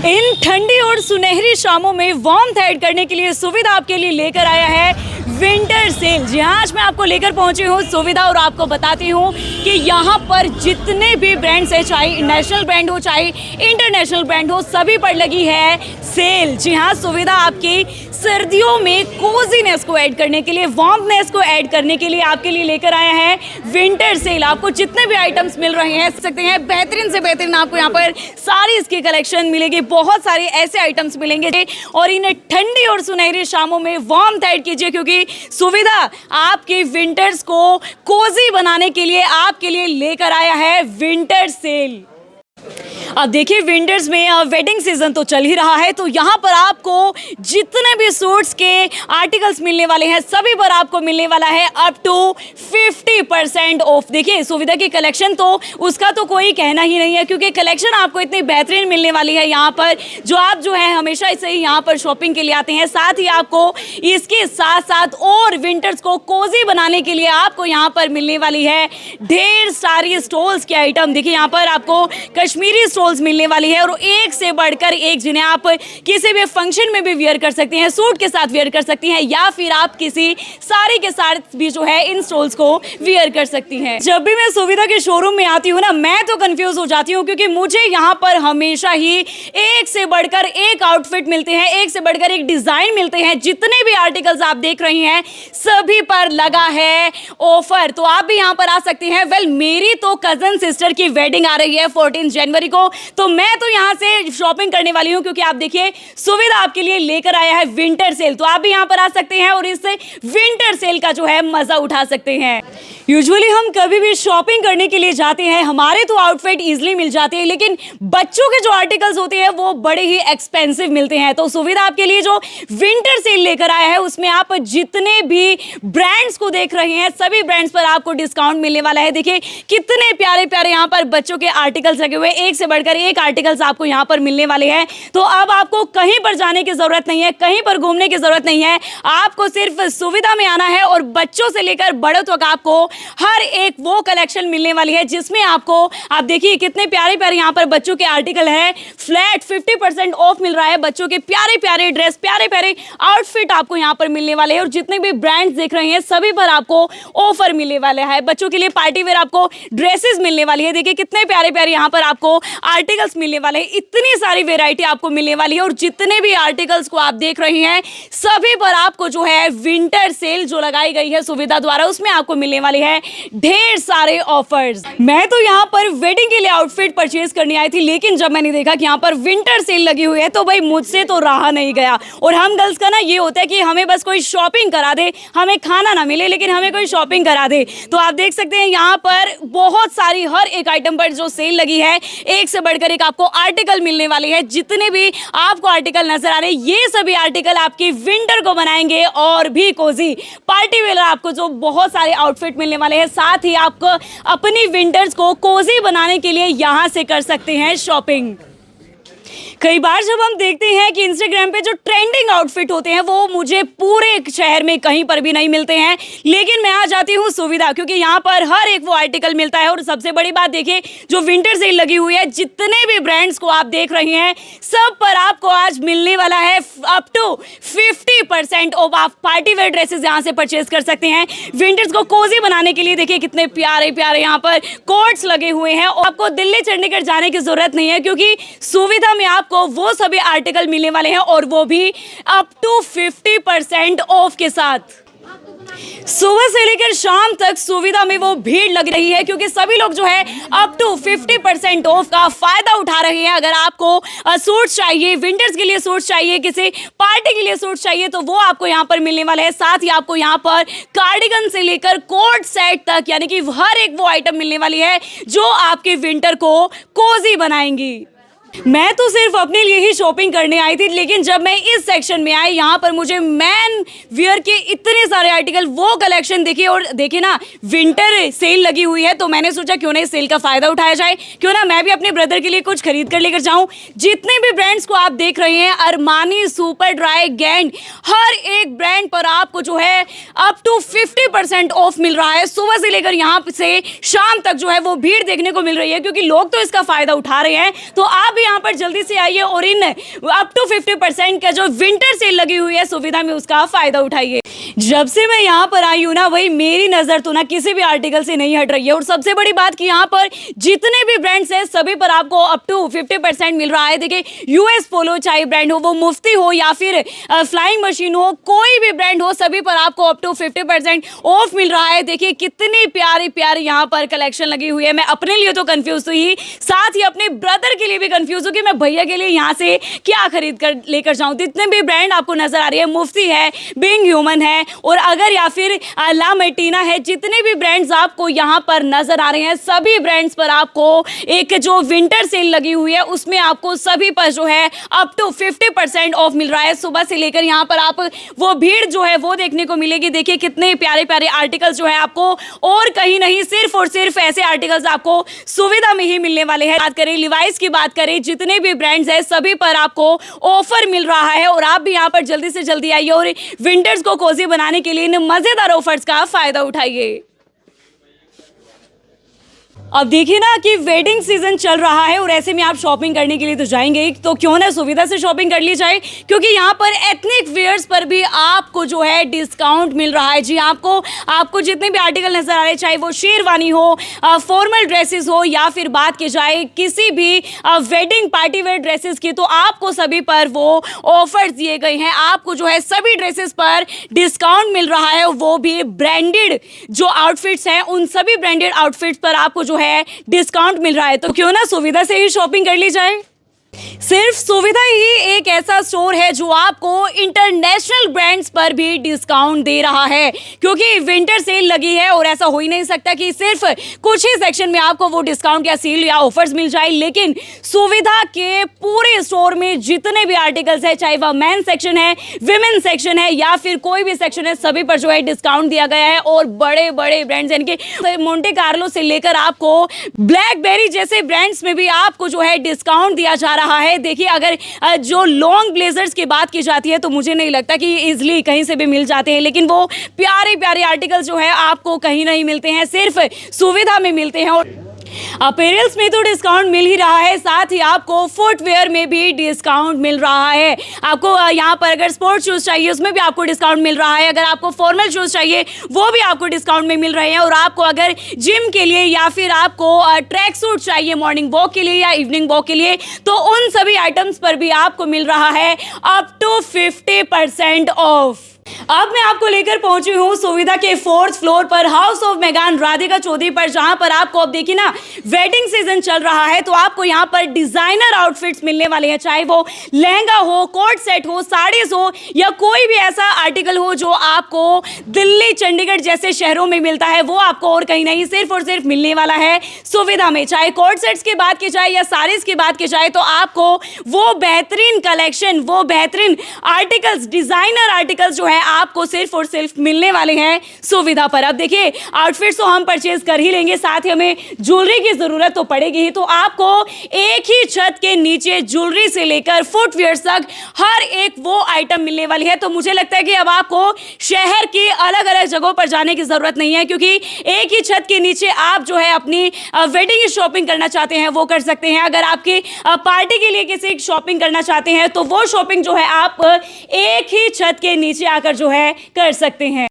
इन ठंडी और सुनहरी शामों में वार्मथ ऐड करने के लिए सुविधा आपके लिए लेकर आया है विंटर सेल। जी हाँ, आज मैं आपको लेकर पहुंची हूँ सुविधा और आपको बताती हूँ कि यहाँ पर जितने भी ब्रांड्स है, चाहे नेशनल ब्रांड हो चाहे इंटरनेशनल ब्रांड हो, सभी पर लगी है सेल। जी हाँ, सुविधा आपकी सर्दियों में कोजीनेस को ऐड करने के लिए, वार्मनेस को ऐड करने के लिए आपके लिए लेकर आया है विंटर सेल। आपको जितने भी आइटम्स मिल रहे हैं सकते हैं, बेहतरीन से बेहतरीन आपको यहाँ पर सारी इसकी कलेक्शन मिलेगी। बहुत सारे ऐसे आइटम्स मिलेंगे और इन्हें ठंडी और सुनहरी शामों में वार्मथ ऐड कीजिए, क्योंकि सुविधा आपकी विंटर्स को कोजी बनाने के लिए आपके लिए लेकर आया है विंटर सेल। अब देखिए, विंटर्स में वेडिंग सीजन तो चल ही रहा है, तो यहाँ पर आपको जितने भी सूट्स के आर्टिकल्स मिलने वाले हैं सभी पर आपको मिलने वाला है अप टू 50% ऑफ। देखिए, सुविधा की कलेक्शन तो उसका तो कोई कहना ही नहीं है, क्योंकि कलेक्शन आपको इतनी बेहतरीन मिलने वाली है यहाँ पर, जो आप जो है हमेशा से ही यहाँ पर शॉपिंग के लिए आते हैं। साथ ही आपको इसके साथ साथ और विंटर्स को कोजी बनाने के लिए आपको यहाँ पर मिलने वाली है ढेर सारी स्टॉल्स के आइटम। देखिए, यहाँ पर आपको कश्मीरी स्टॉल्स मिलने वाली है और एक से बढ़कर एक, जिन्हें आप किसी भी फंक्शन में भी वियर कर सकती हैं, सूट के साथ वियर कर सकती हैं, या फिर आप किसी साड़ी के साथ भी जो है इन स्टॉल्स को वियर कर सकती हैं। जब भी मैं सुविधा के शोरूम में आती हूँ ना, मैं तो कंफ्यूज हो जाती हूँ, क्योंकि मुझे यहाँ पर हमेशा ही एक से बढ़कर एक आउटफिट मिलते हैं, एक से बढ़कर एक डिजाइन मिलते हैं। जितने भी आर्टिकल्स आप देख रही हैं सभी पर लगा है ऑफर, तो आप भी यहाँ पर आ सकती हैं। वेल, मेरी तो कजन सिस्टर की वेडिंग आ रही है 14 जनवरी को, तो मैं तो यहाँ से शॉपिंग करने वाली हूँ, क्योंकि आप देखिए सुविधा आपके लिए लेकर आया है विंटर सेल। तो आप भी यहाँ पर आ सकते हैं और इस विंटर सेल का जो है मजा उठा सकते हैं। यूजुअली हम कभी भी शॉपिंग करने के लिए जाते हैं, हमारे तो आउटफिट इजीली मिल जाते हैं, लेकिन बच्चों के जो आर्टिकल्स होते हैं वो बड़े ही एक्सपेंसिव मिलते हैं। तो सुविधा आपके लिए जो विंटर सेल लेकर आया है, उसमें आप जितने भी ब्रांड्स को देख रहे हैं सभी ब्रांड्स पर आपको डिस्काउंट मिलने वाला है। देखिए, कितने प्यारे प्यारे यहाँ पर बच्चों के आर्टिकल्स लगे हुए, एक से बढ़कर एक आर्टिकल्स आपको यहाँ पर मिलने वाले हैं। तो अब आपको कहीं पर जाने की जरूरत नहीं है, कहीं पर घूमने की जरूरत नहीं है, आपको सिर्फ सुविधा में आना है और बच्चों से लेकर बड़ों तक आपको हर एक वो कलेक्शन मिलने वाली है जिसमें आपको, आप देखिए कितने प्यारे प्यारे यहाँ पर बच्चों के आर्टिकल है। फ्लैट 50% ऑफ मिल रहा है, बच्चों के प्यारे प्यारे ड्रेस, प्यारे प्यारे आउटफिट आपको यहाँ पर मिलने वाले हैं। और जितने भी ब्रांड्स देख रहे हैं सभी पर आपको ऑफर मिलने वाला है। बच्चों के लिए पार्टी वेयर आपको ड्रेसेस मिलने वाली है। देखिए, कितने प्यारे प्यारे यहाँ पर आपको आर्टिकल्स मिलने वाले हैं, इतनी सारी वेराइटी आपको मिलने वाली है। और जितने भी आर्टिकल्स को आप देख रही हैं सभी पर आपको जो है विंटर सेल जो लगाई गई है सुविधा द्वारा, उसमें आपको मिलने वाली है ढेर सारे ऑफर्स। मैं तो यहाँ पर वेडिंग के लिए आउटफिट परचेज करने आई थी, लेकिन जब मैंने देखा कि यहाँ पर विंटर सेल लगी हुई है तो भाई मुझसे तो रहा नहीं गया। और हम गर्ल्स का ना ये होता है कि हमें बस कोई शॉपिंग करा दे, हमें खाना ना मिले लेकिन हमें कोई शॉपिंग करा दे। तो आप देख सकते हैं यहाँ पर बहुत सारी हर एक आइटम पर जो सेल लगी है, एक से बढ़कर एक आपको आर्टिकल मिलने वाले हैं। जितने भी आपको आर्टिकल नजर आ रहे हैं ये सभी आर्टिकल आपकी विंटर को बनाएंगे और भी कोजी। पार्टी वेयर आपको जो बहुत सारे आउटफिट मिलने वाले हैं, साथ ही आपको अपनी विंटर्स को कोजी बनाने के लिए यहां से कर सकते हैं शॉपिंग। कई बार जब हम देखते हैं कि इंस्टाग्राम पे जो ट्रेंडिंग आउटफिट होते हैं वो मुझे पूरे शहर में कहीं पर भी नहीं मिलते हैं, लेकिन मैं आ जाती हूँ सुविधा, क्योंकि यहाँ पर हर एक वो आर्टिकल मिलता है। और सबसे बड़ी बात देखिए, जो विंटर सेल लगी हुई है, जितने भी ब्रांड्स को आप देख रहे हैं सब पर आपको आज मिलने वाला है अप टू 50% ऑफ। आप पार्टी वेयर ड्रेसेस यहाँ से परचेज कर सकते हैं विंटर्स को कोजी बनाने के लिए। देखिए, कितने प्यारे प्यारे यहाँ पर कोट्स लगे हुए हैं। और आपको दिल्ली चंडीगढ़ जाने की जरूरत नहीं है, क्योंकि सुविधा में आपको वो सभी आर्टिकल मिलने वाले हैं और वो भी अप टू 50% ऑफ के साथ। सुबह से लेकर शाम तक सुविधा में वो भीड़ लग रही है, क्योंकि सभी लोग जो है अप टू 50% ऑफ का फायदा उठा रहे हैं। अगर आपको सूट चाहिए, विंटर्स के लिए सूट चाहिए, किसी पार्टी के लिए सूट चाहिए, तो वो आपको यहाँ पर मिलने वाला है। साथ ही आपको यहाँ पर कार्डिगन से लेकर कोट सेट तक, यानी कि हर एक वो आइटम मिलने वाली है जो आपके विंटर को कोजी बनाएंगी। मैं तो सिर्फ अपने लिए ही शॉपिंग करने आई थी, लेकिन जब मैं इस सेक्शन में आई यहाँ पर मुझे मैन वियर के इतने सारे आर्टिकल, वो कलेक्शन देखिए। और देखिए ना, विंटर सेल लगी हुई है, तो मैंने सोचा क्यों ना इस सेल का फायदा उठाया जाए, क्यों ना मैं भी अपने ब्रदर के लिए कुछ खरीद कर लेकर जाऊं। जितने भी ब्रांड्स को आप देख रहे हैं, अरमानी, सुपर ड्राई, गैंग, हर एक ब्रांड पर आपको जो है अप टू 50% ऑफ मिल रहा है। सुबह से लेकर यहाँ से शाम तक जो है वो भीड़ देखने को मिल रही है, क्योंकि लोग तो इसका फायदा उठा रहे हैं। तो आप भी यहाँ पर जल्दी से आइए और इन अप टू 50% का जो विंटर सेल लगी हुई है सुविधा में उसका फायदा उठाइए। जब से मैं यहाँ पर आई हूँ ना वही मेरी नज़र तो ना किसी भी आर्टिकल से नहीं हट रही है। और सबसे बड़ी बात कि यहाँ पर जितने भी ब्रांड्स हैं सभी पर आपको अप टू 50% मिल रहा है। देखिए यूएस पोलो चाहे ब्रांड हो, वो मुफ्ती हो या फिर फ्लाइंग मशीन हो, कोई भी ब्रांड हो, सभी पर आपको अप टू 50% ऑफ मिल रहा है। देखिए कितनी प्यारी प्यारी यहाँ पर कलेक्शन लगी हुई है। मैं अपने लिए तो कंफ्यूज हुई, साथ ही अपने ब्रदर के लिए भी कंफ्यूज हूँ कि मैं भैया के लिए यहाँ से क्या खरीद कर लेकर जाऊँ। जितने भी ब्रांड आपको नजर आ रही है, मुफ्ती है, बीइंग ह्यूमन है और अगर या फिर ला मैटिना है, जितने भी ब्रांड्स आपको यहाँ पर नजर आ रहे हैं सभी ब्रांड्स पर आपको एक जो विंटर सेल लगी हुई है उसमें आपको सभी पर जो है अप टू 50% ऑफ मिल रहा है। सुबह से लेकर यहाँ पर आप वो भीड़ जो है वो देखने को मिलेगी। देखिए कितने प्यारे प्यारे आर्टिकल्स जो है आपको और कहीं नहीं, सिर्फ और सिर्फ ऐसे आर्टिकल्स आपको सुविधा में ही मिलने वाले हैं। बात करें लिवाइस की, बात करें जितने भी ब्रांड्स हैं सभी पर आपको ऑफर मिल रहा है और आप भी यहाँ पर जल्दी से जल्दी आइए और विंटर्स को कोजी बनाने के लिए इन मजेदार ऑफर्स का फायदा उठाइए। अब देखिए ना कि वेडिंग सीजन चल रहा है और ऐसे में आप शॉपिंग करने के लिए तो जाएंगे, तो क्यों ना सुविधा से शॉपिंग कर ली जाए, क्योंकि यहाँ पर एथनिक वेयर्स पर भी आपको जो है डिस्काउंट मिल रहा है। जी आपको जितने भी आर्टिकल नजर आ रहे हैं, चाहे वो शेरवानी हो, फॉर्मल ड्रेसेस हो या फिर बात की जाए किसी भी वेडिंग पार्टी वेयर ड्रेसेस की, तो आपको सभी पर वो ऑफर्स दिए गए हैं। आपको जो है सभी ड्रेसेस पर डिस्काउंट मिल रहा है, वो भी ब्रांडेड जो आउटफिट्स हैं उन सभी ब्रांडेड आउटफिट्स पर आपको जो है डिस्काउंट मिल रहा है। तो क्यों ना सुविधा से ही शॉपिंग कर ली जाए। सिर्फ सुविधा ही एक ऐसा स्टोर है जो आपको इंटरनेशनल ब्रांड्स पर भी डिस्काउंट दे रहा है, क्योंकि विंटर सेल लगी है और ऐसा हो ही नहीं सकता कि सिर्फ कुछ ही सेक्शन में आपको वो डिस्काउंट या सेल या ऑफर्स मिल जाए। लेकिन सुविधा के पूरे स्टोर में जितने भी आर्टिकल्स है, चाहे वह मेन सेक्शन है, विमेन सेक्शन है या फिर कोई भी सेक्शन है, सभी पर जो है डिस्काउंट दिया गया है। और बड़े बड़े ब्रांड्स यानी कि मोंटे कार्लो से लेकर आपको ब्लैकबेरी जैसे ब्रांड्स में भी आपको जो है डिस्काउंट दिया जा रहा है। देखिए अगर जो लॉन्ग ब्लेजर्स की बात की जाती है तो मुझे नहीं लगता कि इजीली कहीं से भी मिल जाते हैं, लेकिन वो प्यारे प्यारे आर्टिकल्स जो है आपको कहीं नहीं मिलते हैं, सिर्फ सुविधा में मिलते हैं। और अपैरल्स में तो डिस्काउंट मिल ही रहा है, साथ ही आपको फुटवेयर में भी डिस्काउंट मिल रहा है। आपको यहाँ पर अगर स्पोर्ट्स शूज चाहिए उसमें भी आपको डिस्काउंट मिल रहा है, अगर आपको फॉर्मल शूज चाहिए वो भी आपको डिस्काउंट में मिल रहे हैं। और आपको अगर जिम के लिए या फिर आपको ट्रैक सूट चाहिए मॉर्निंग वॉक के लिए या इवनिंग वॉक के लिए, तो उन सभी आइटम्स पर भी आपको मिल रहा है अप टू 50% ऑफ। अब मैं आपको लेकर पहुंची हूँ सुविधा के 4th फ्लोर पर, house of Megan Radhika Chaudhary पर, जहां पर आपको अब देखिए ना वेडिंग सीजन चल रहा है तो आपको यहां पर डिजाइनर आउटफिट्स मिलने वाले हैं। चाहे वो लहंगा हो, कोट सेट हो, साड़ीज हो या कोई भी ऐसा आर्टिकल हो जो आपको दिल्ली चंडीगढ़ जैसे शहरों में मिलता है, वो आपको और कहीं नहीं सिर्फ और सिर्फ मिलने वाला है सुविधा में। चाहे कोट सेट्स की बात की जाए या साड़ीज की बात की जाए, तो आपको वो बेहतरीन कलेक्शन, वो बेहतरीन आर्टिकल्स, डिजाइनर आर्टिकल्स जो है आपको सिर्फ और सिर्फ मिलने वाले हैं सुविधा पर। अब देखिए आउटफिट्स तो हम परचेज कर ही लेंगे, साथ ही हमें ज्वेलरी की जरूरत तो पड़ेगी ही, तो आपको एक ही छत के नीचे ज्वेलरी से लेकर फुटवेयर तक हर एक वो आइटम मिलने वाली है। तो मुझे लगता है कि अब आपको शहर की अलग अलग जगहों पर जाने की जरूरत नहीं है, क्योंकि एक ही छत के नीचे आप जो है अपनी वेडिंग शॉपिंग करना चाहते हैं वो कर सकते हैं। अगर आपकी पार्टी के लिए किसी शॉपिंग करना चाहते हैं तो वो शॉपिंग जो है आप एक ही छत के नीचे आकर जो है कर सकते हैं।